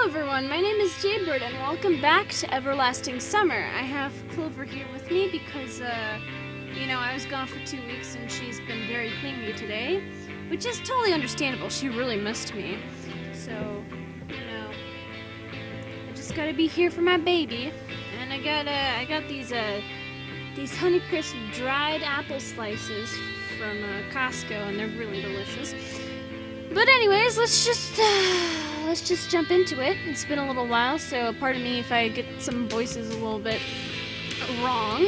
Hello everyone, my name is Jaybird and welcome back to Everlasting Summer. I have Clover here with me because, I was gone for 2 weeks and she's been very clingy today, which is totally understandable. She really missed me. So, I just gotta be here for my baby. And I got these Honeycrisp dried apple slices from Costco and they're really delicious. But anyways, let's just jump into it. It's been a little while, so pardon me if I get some voices a little bit wrong.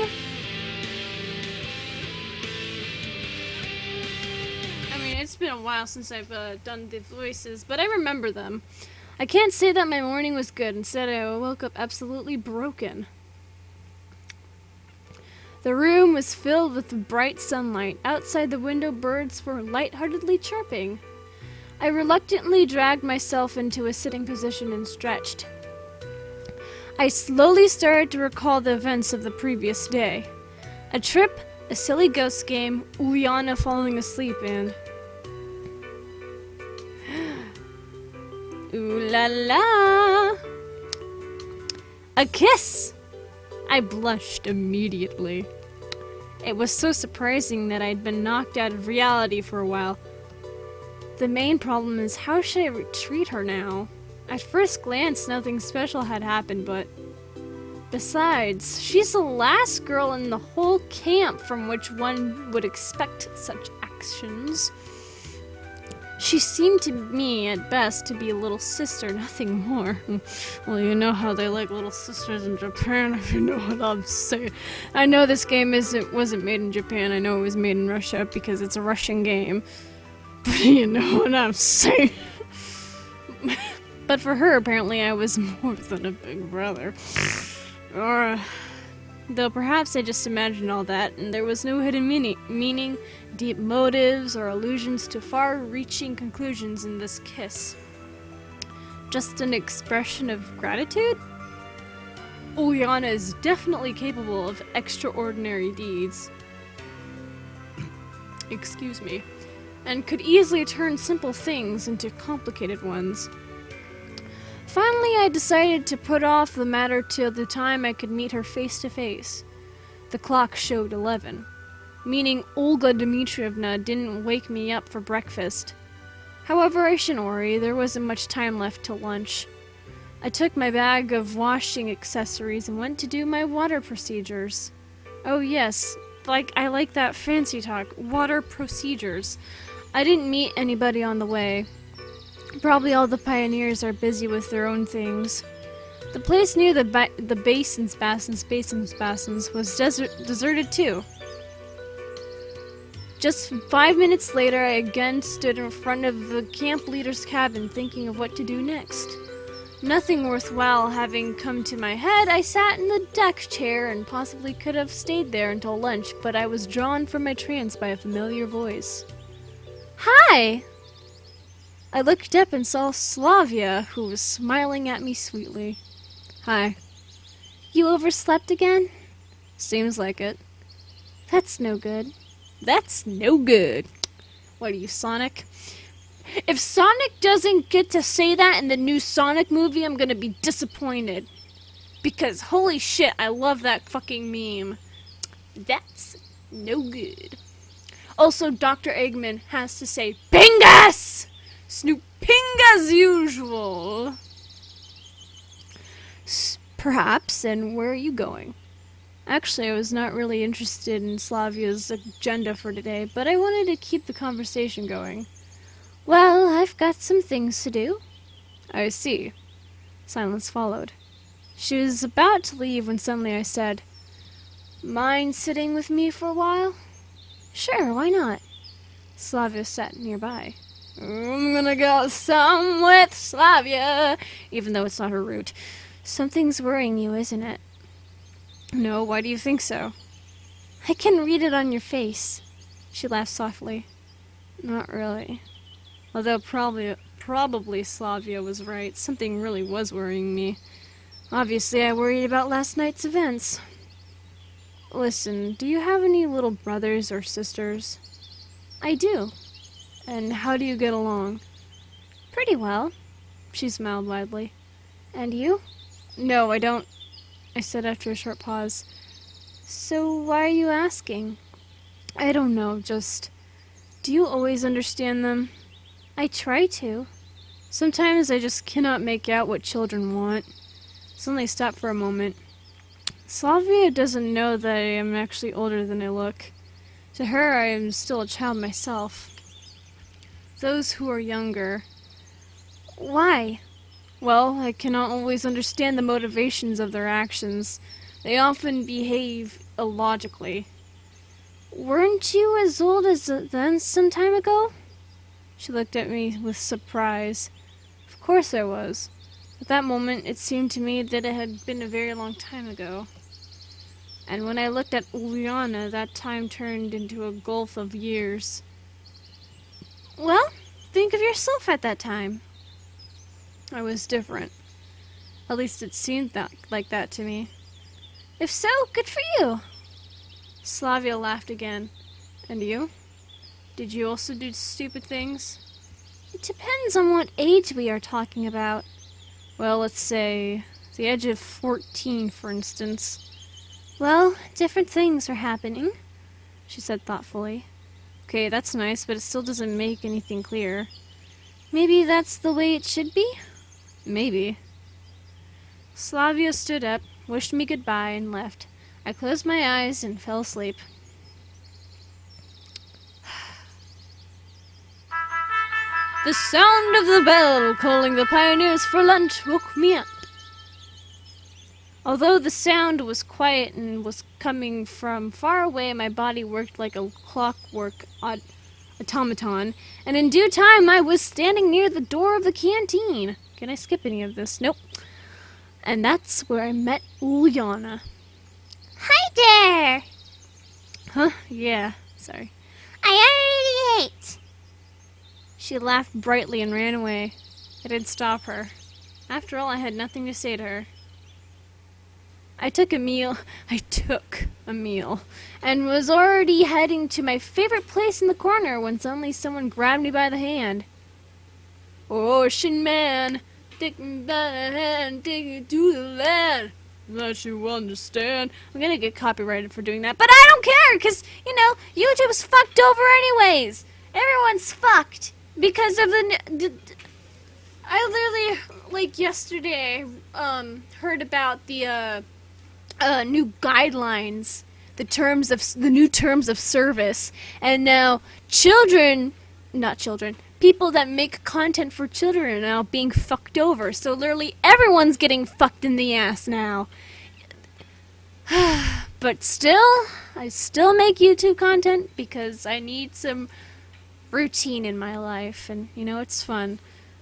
I mean, it's been a while since I've done the voices, but I remember them. I can't say that my morning was good. Instead, I woke up absolutely broken. The room was filled with bright sunlight. Outside the window, birds were lightheartedly chirping. I reluctantly dragged myself into a sitting position and stretched. I slowly started to recall the events of the previous day. A trip, a silly ghost game, Uliana falling asleep, and... Ooh la la! A kiss! I blushed immediately. It was so surprising that I'd been knocked out of reality for a while. The main problem is, how should I treat her now? At first glance, nothing special had happened, but... Besides, she's the last girl in the whole camp from which one would expect such actions. She seemed to me, at best, to be a little sister, nothing more. Well, you know how they like little sisters in Japan, if you know what I'm saying. I know this game wasn't made in Japan, I know it was made in Russia because it's a Russian game. But you know what I'm saying. But for her, apparently I was more than a big brother. Though perhaps I just imagined all that, and there was no hidden meaning, deep motives, or allusions to far-reaching conclusions in this kiss. Just an expression of gratitude? Uliana is definitely capable of extraordinary deeds. Excuse me. And could easily turn simple things into complicated ones. Finally, I decided to put off the matter till the time I could meet her face to face. The clock showed 11, meaning Olga Dmitrievna didn't wake me up for breakfast. However, I shouldn't worry, there wasn't much time left till lunch. I took my bag of washing accessories and went to do my water procedures. Oh yes, I like that fancy talk, water procedures. I didn't meet anybody on the way. Probably all the pioneers are busy with their own things. The place near the basins was deserted too. Just 5 minutes later, I again stood in front of the camp leader's cabin thinking of what to do next. Nothing worthwhile having come to my head, I sat in the deck chair and possibly could have stayed there until lunch, but I was drawn from my trance by a familiar voice. Hi! I looked up and saw Slavia, who was smiling at me sweetly. Hi. You overslept again? Seems like it. That's no good. That's no good. What are you, Sonic? If Sonic doesn't get to say that in the new Sonic movie, I'm gonna be disappointed. Because holy shit, I love that fucking meme. That's no good. Also, Dr. Eggman has to say, Pingus! Snooping as usual. Perhaps, and where are you going? Actually, I was not really interested in Slavia's agenda for today, but I wanted to keep the conversation going. Well, I've got some things to do. I see. Silence followed. She was about to leave when suddenly I said, Mind sitting with me for a while? Sure, why not? Slavia sat nearby. I'm gonna go some with Slavia, even though it's not her route. Something's worrying you, isn't it? No, why do you think so? I can read it on your face. She laughed softly. Not really. Although probably Slavia was right. Something really was worrying me. Obviously, I worried about last night's events. Listen, do you have any little brothers or sisters? I do. And how do you get along? Pretty well. She smiled widely. And you? No, I don't, I said after a short pause. So why are you asking? I don't know, just... Do you always understand them? I try to. Sometimes I just cannot make out what children want. Suddenly stop for a moment. Slavia doesn't know that I am actually older than I look. To her, I am still a child myself. Those who are younger... Why? Well, I cannot always understand the motivations of their actions. They often behave illogically. Weren't you as old as then some time ago? She looked at me with surprise. Of course I was. At that moment, it seemed to me that it had been a very long time ago. And when I looked at Uliana, that time turned into a gulf of years. Well, think of yourself at that time. I was different. At least it seemed like that to me. If so, good for you. Slavia laughed again. And you? Did you also do stupid things? It depends on what age we are talking about. Well, let's say the age of 14, for instance. Well, different things are happening, she said thoughtfully. Okay, that's nice, but it still doesn't make anything clear. Maybe that's the way it should be? Maybe. Slavia stood up, wished me goodbye, and left. I closed my eyes and fell asleep. The sound of the bell calling the pioneers for lunch woke me up. Although the sound was quiet and was coming from far away, my body worked like a clockwork automaton, and in due time I was standing near the door of the canteen. Can I skip any of this? Nope. And that's where I met Uliana. Hi there! Huh? Yeah, sorry. I already ate! She laughed brightly and ran away. I didn't stop her. After all, I had nothing to say to her. I took a meal, and was already heading to my favorite place in the corner when suddenly someone grabbed me by the hand. Ocean man, take me by the hand, take me to the land, let you understand. I'm gonna get copyrighted for doing that, but I don't care, because, YouTube's fucked over anyways. Everyone's fucked because of I literally, yesterday, heard about the, new guidelines, the new terms of service, and now people that make content for children are now being fucked over, so literally everyone's getting fucked in the ass now. But still, I still make YouTube content because I need some routine in my life, and, it's fun.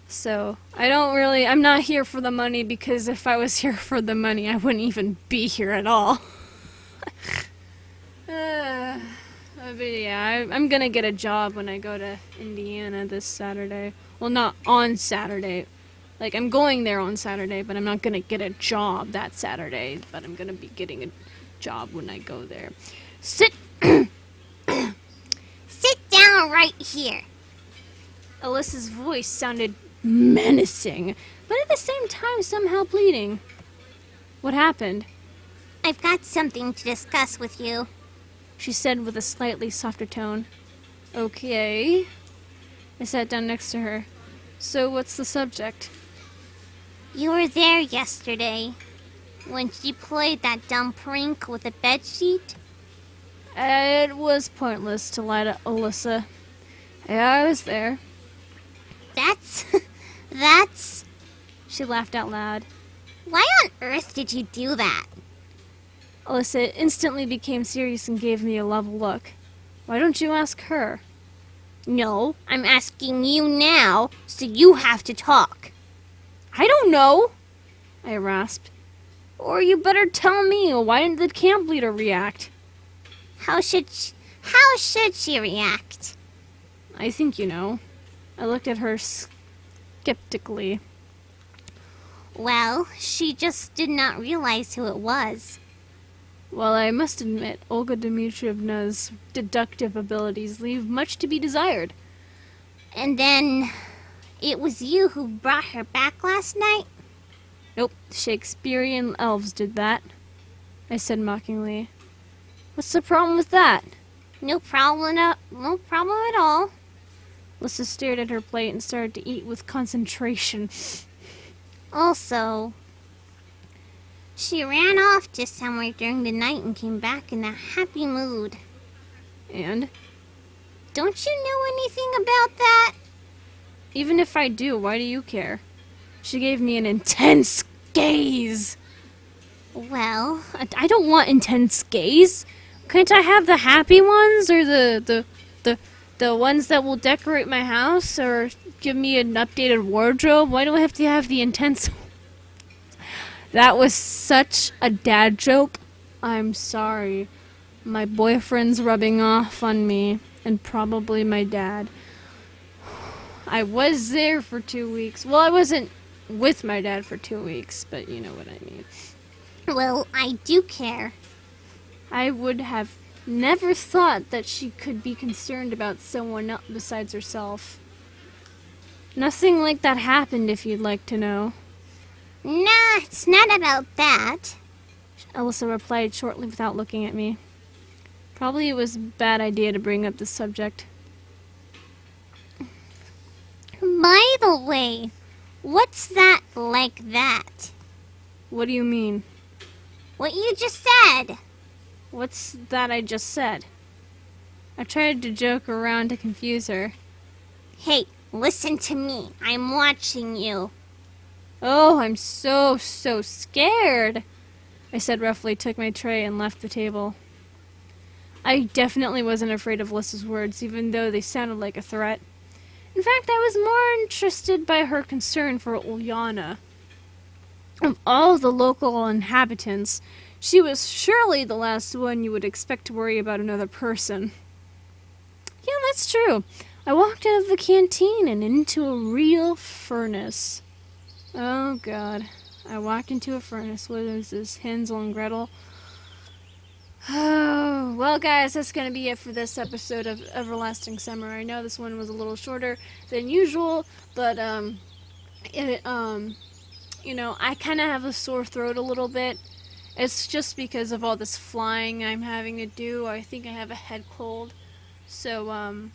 So, I'm not here for the money, because if I was here for the money, I wouldn't even be here at all. But yeah, I'm gonna get a job when I go to Indiana this Saturday. Well, not on Saturday. I'm going there on Saturday, but I'm not gonna get a job that Saturday, but I'm gonna be getting a job when I go there. Sit down right here. Alyssa's voice sounded menacing, but at the same time somehow pleading. What happened? I've got something to discuss with you, she said with a slightly softer tone. Okay. I sat down next to her. So what's the subject? You were there yesterday, when she played that dumb prank with a bedsheet. It was pointless to lie to Alyssa. Yeah, I was there. That's... She laughed out loud. Why on earth did you do that? Alyssa instantly became serious and gave me a level look. Why don't you ask her? No, I'm asking you now, so you have to talk. I don't know, I rasped. Or you better tell me, why didn't the camp leader react? How should she react? I think you know. I looked at her skeptically. Well, she just did not realize who it was. Well, I must admit, Olga Dmitrievna's deductive abilities leave much to be desired. And then, it was you who brought her back last night? Nope, Shakespearean elves did that, I said mockingly. What's the problem with that? No problem at all. Lissa stared at her plate and started to eat with concentration. Also, she ran off to somewhere during the night and came back in a happy mood. And? Don't you know anything about that? Even if I do, why do you care? She gave me an intense gaze. Well, I don't want intense gaze. Can't I have the happy ones or the ones that will decorate my house or give me an updated wardrobe? Why do I have to have the intense? That was such a dad joke. I'm sorry. My boyfriend's rubbing off on me and probably my dad. I was there for 2 weeks. Well, I wasn't with my dad for 2 weeks, but you know what I mean. well, I do care. I would have never thought that she could be concerned about someone else besides herself. Nothing like that happened, if you'd like to know. Nah, it's not about that. Alyssa replied shortly without looking at me. Probably it was a bad idea to bring up this subject. By the way, what's that like that? What do you mean? What you just said. What's that I just said? I tried to joke around to confuse her. Hey, listen to me. I'm watching you. Oh, I'm so scared, I said roughly, took my tray, and left the table. I definitely wasn't afraid of Lissa's words, even though they sounded like a threat. In fact, I was more interested by her concern for Ulyana. Of all the local inhabitants, she was surely the last one you would expect to worry about another person. Yeah, that's true. I walked out of the canteen and into a real furnace. Oh, God. I walked into a furnace. What is this, Hansel and Gretel? Oh, well, guys, that's going to be it for this episode of Everlasting Summer. I know this one was a little shorter than usual, but, you know, I kind of have a sore throat a little bit. It's just because of all this flying I'm having to do. I think I have a head cold. So, I'm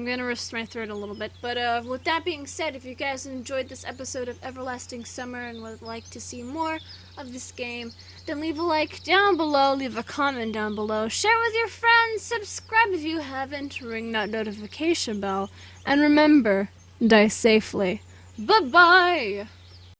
going to rest my throat a little bit. But with that being said, if you guys enjoyed this episode of Everlasting Summer and would like to see more of this game, then leave a like down below, leave a comment down below, share with your friends, subscribe if you haven't, ring that notification bell, and remember, die safely. Bye-bye!